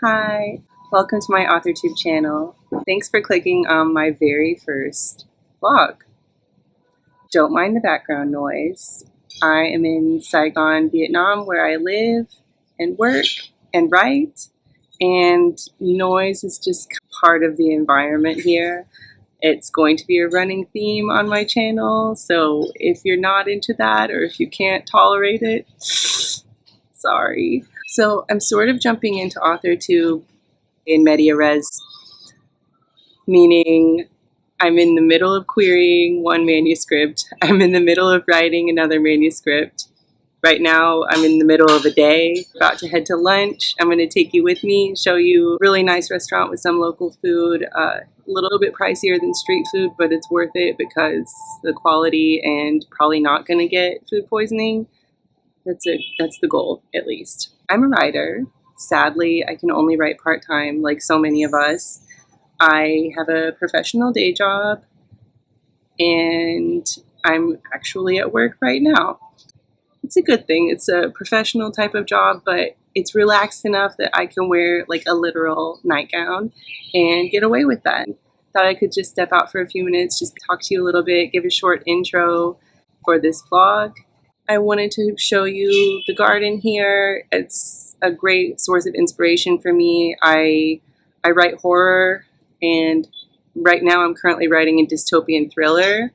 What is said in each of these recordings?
Hi, welcome to my AuthorTube channel. Thanks for clicking on my very first vlog. Don't mind the background noise. I am in Saigon, Vietnam, where I live and work and write, and noise is just part of the environment here. It's going to be a running theme on my channel, so if you're not into that or if you can't tolerate it, sorry. So I'm sort of jumping into AuthorTube in media res, meaning I'm in the middle of querying one manuscript. I'm in the middle of writing another manuscript. Right now, I'm in the middle of a day, about to head to lunch. I'm going to take you with me, show you a really nice restaurant with some local food. A little bit pricier than street food, but it's worth it because the quality and probably not going to get food poisoning. That's it. That's the goal, at least. I'm a writer. Sadly, I can only write part-time, like so many of us. I have a professional day job, and I'm actually at work right now. It's a good thing. It's a professional type of job, but it's relaxed enough that I can wear like a literal nightgown and get away with that. Thought I could just step out for a few minutes, just talk to you a little bit, give a short intro for this vlog. I wanted to show you the garden here. It's a great source of inspiration for me. I write horror, and right now I'm currently writing a dystopian thriller,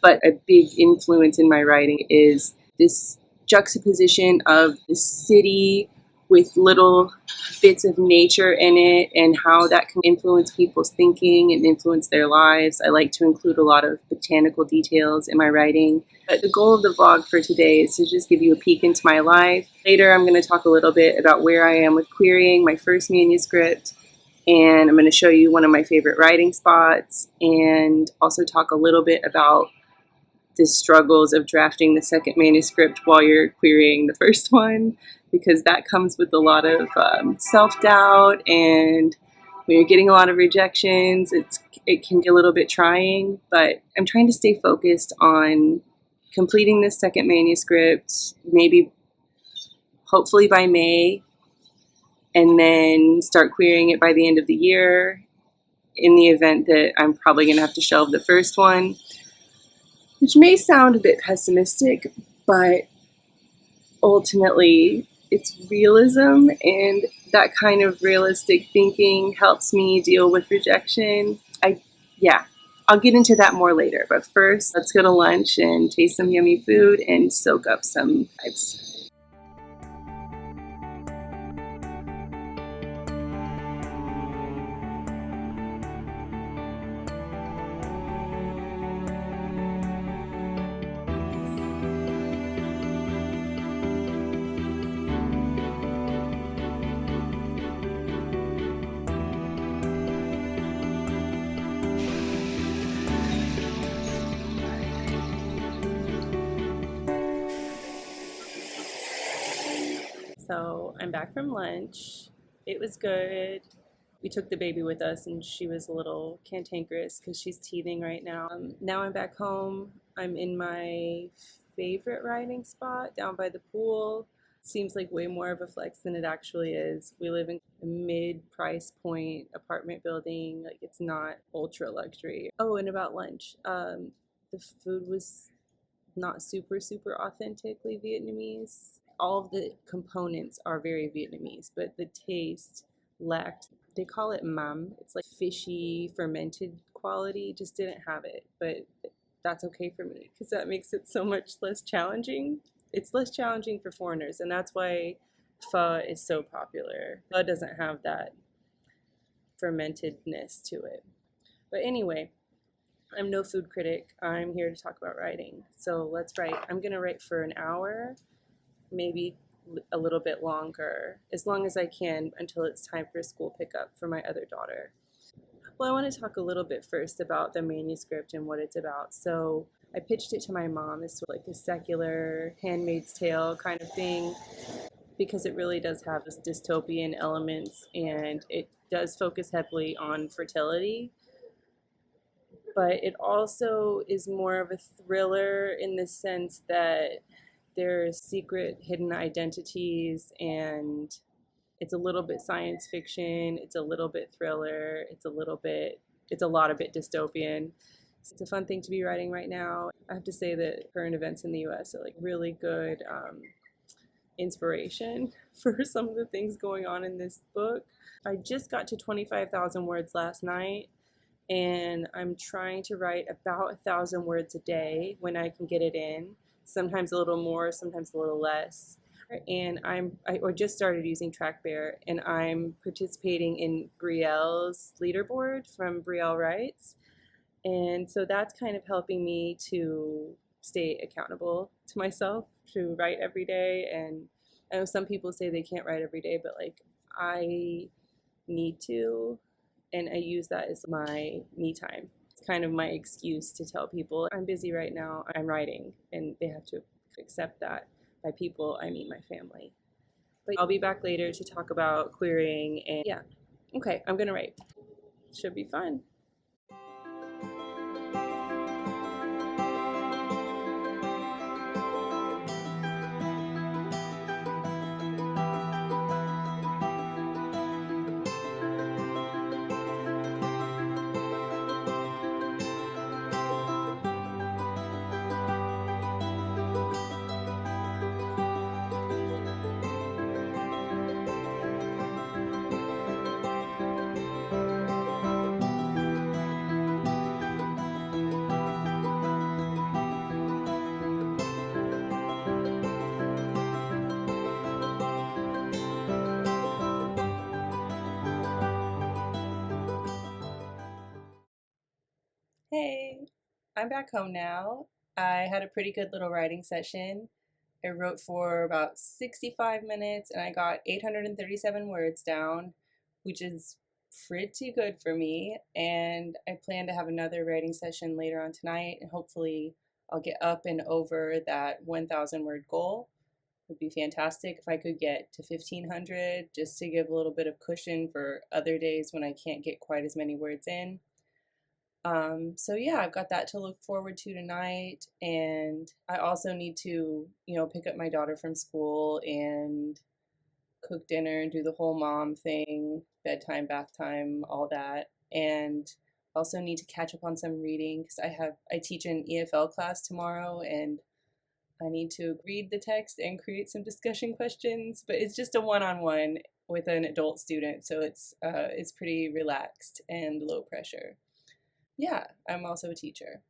but a big influence in my writing is this juxtaposition of the city with little bits of nature in it and how that can influence people's thinking and influence their lives. I like to include a lot of botanical details in my writing. But the goal of the vlog for today is to just give you a peek into my life. Later, I'm going to talk a little bit about where I am with querying my first manuscript, and I'm going to show you one of my favorite writing spots and also talk a little bit about the struggles of drafting the second manuscript while you're querying the first one, because that comes with a lot of self-doubt, and when you're getting a lot of rejections, it can get a little bit trying, but I'm trying to stay focused on completing this second manuscript, maybe hopefully by May, and then start querying it by the end of the year in the event that I'm probably going to have to shelve the first one, which may sound a bit pessimistic, but ultimately it's realism, and that kind of realistic thinking helps me deal with rejection. I'll get into that more later, but first let's go to lunch and taste some yummy food and soak up some vibes. So I'm back from lunch. It was good. We took the baby with us, and she was a little cantankerous because she's teething right now. Now I'm back home. I'm in my favorite writing spot down by the pool. Seems like way more of a flex than it actually is. We live in a mid-price point apartment building. Like, it's not ultra luxury. Oh, and about lunch. The food was not super authentically Vietnamese. All of the components are very Vietnamese, but the taste lacked, they call it mam. It's like fishy, fermented quality. Just didn't have it, but that's okay for me because that makes it so much less challenging. It's less challenging for foreigners, and that's why pho is so popular. Pho doesn't have that fermentedness to it. But anyway, I'm no food critic. I'm here to talk about writing. So let's write. I'm going to write for an hour, maybe a little bit longer, as long as I can until it's time for school pickup for my other daughter. Well, I want to talk a little bit first about the manuscript and what it's about. So I pitched it to my mom as sort of like a secular Handmaid's Tale kind of thing, because it really does have this dystopian elements, and it does focus heavily on fertility. But it also is more of a thriller in the sense that there's secret hidden identities and It's a little bit science fiction, it's a little bit thriller, it's a lot of bit dystopian. It's a fun thing to be writing right now. I have to say that current events in the US are like really good inspiration for some of the things going on in this book. I just got to 25,000 words last night, and I'm trying to write about 1,000 words a day when I can get it in. Sometimes a little more, sometimes a little less. And I just started using TrackBear, and I'm participating in Brielle's leaderboard from Brielle Writes, and so that's kind of helping me to stay accountable to myself to write every day. And I know some people say they can't write every day, but like I need to, and I use that as my me time. It's kind of my excuse to tell people I'm busy right now, I'm writing, and they have to accept that. By people, I mean my family. But I'll be back later to talk about querying, and yeah, okay, I'm gonna write. Should be fun. Hey, I'm back home now. I had a pretty good little writing session. I wrote for about 65 minutes and I got 837 words down, which is pretty good for me. And I plan to have another writing session later on tonight, and hopefully I'll get up and over that 1,000 word goal. It would be fantastic if I could get to 1,500, just to give a little bit of cushion for other days when I can't get quite as many words in. So yeah, I've got that to look forward to tonight, and I also need to, pick up my daughter from school and cook dinner and do the whole mom thing, bedtime, bath time, all that. And also need to catch up on some reading because I teach an EFL class tomorrow, and I need to read the text and create some discussion questions, but it's just a one-on-one with an adult student, so it's pretty relaxed and low pressure. Yeah, I'm also a teacher.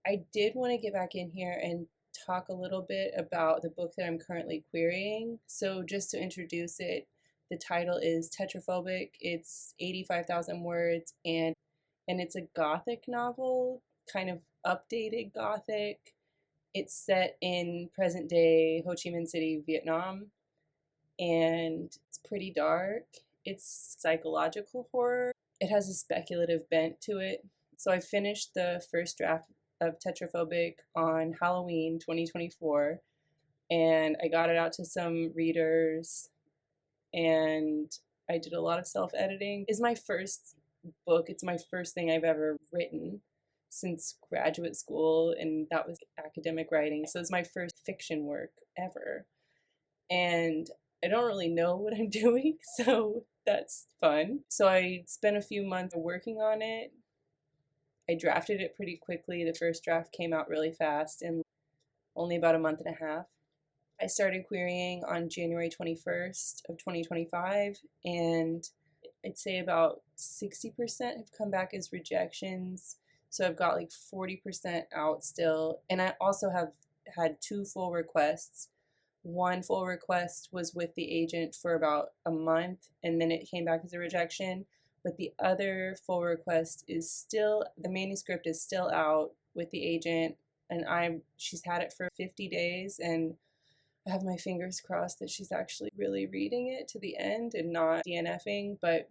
I did want to get back in here and talk a little bit about the book that I'm currently querying. So, just to introduce it, the title is Tetraphobic. It's 85,000 words, and it's a gothic novel, kind of updated gothic. It's set in present day Ho Chi Minh City, Vietnam, and it's pretty dark. It's psychological horror. It has a speculative bent to it. So I finished the first draft of Tetraphobic on Halloween 2024, and I got it out to some readers, and I did a lot of self-editing. It's my first book. It's my first thing I've ever written since graduate school, and that was academic writing. So it's my first fiction work ever. And I don't really know what I'm doing, so that's fun. So I spent a few months working on it. I drafted it pretty quickly. The first draft came out really fast in only about a month and a half. I started querying on January 21st of 2025, and I'd say about 60% have come back as rejections. So I've got like 40% out still. And I also have had 2 full requests. One full request was with the agent for about a month, and then it came back as a rejection. But the other full request is still, the manuscript is still out with the agent, and she's had it for 50 days, and I have my fingers crossed that she's actually really reading it to the end and not DNFing, but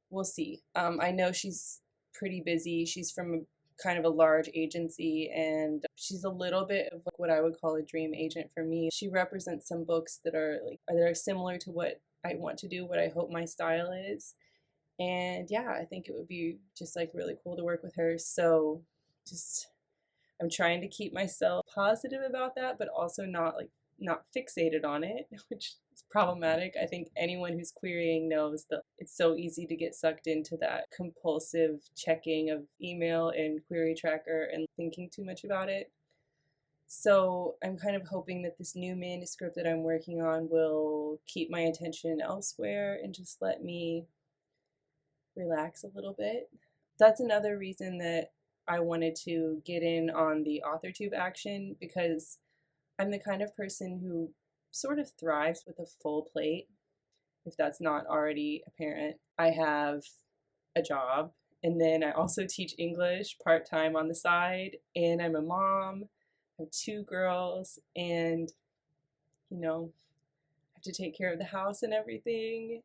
we'll see. I know she's pretty busy. She's from kind of a large agency, and she's a little bit of like what I would call a dream agent for me. She represents some books that are similar to what I want to do, what I hope my style is. And yeah, I think it would be just like really cool to work with her. So just I'm trying to keep myself positive about that, but also not like not fixated on it, which is problematic. I think anyone who's querying knows that it's so easy to get sucked into that compulsive checking of email and query tracker and thinking too much about it. So I'm kind of hoping that this new manuscript that I'm working on will keep my attention elsewhere and just let me relax a little bit. That's another reason that I wanted to get in on the AuthorTube action, because I'm the kind of person who sort of thrives with a full plate, if that's not already apparent. I have a job, and then I also teach English part-time on the side, and I'm a mom. I have 2 girls, and I have to take care of the house and everything.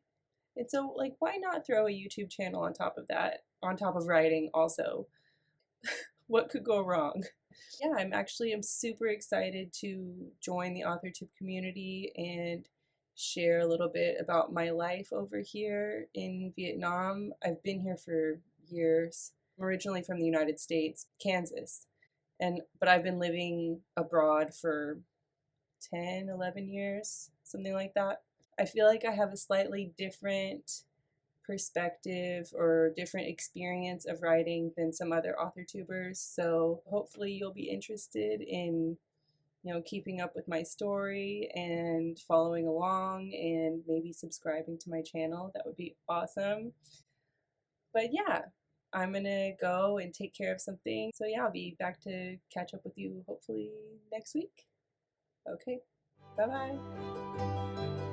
And so, like, why not throw a YouTube channel on top of that, on top of writing also? What could go wrong? Yeah, I'm super excited to join the AuthorTube community and share a little bit about my life over here in Vietnam. I've been here for years. I'm originally from the United States, Kansas, but I've been living abroad for 10, 11 years, something like that. I feel like I have a slightly different perspective or different experience of writing than some other AuthorTubers, so hopefully you'll be interested in keeping up with my story and following along and maybe subscribing to my channel. That would be awesome. But yeah, I'm gonna go and take care of something, so yeah, I'll be back to catch up with you hopefully next week. Okay, bye bye.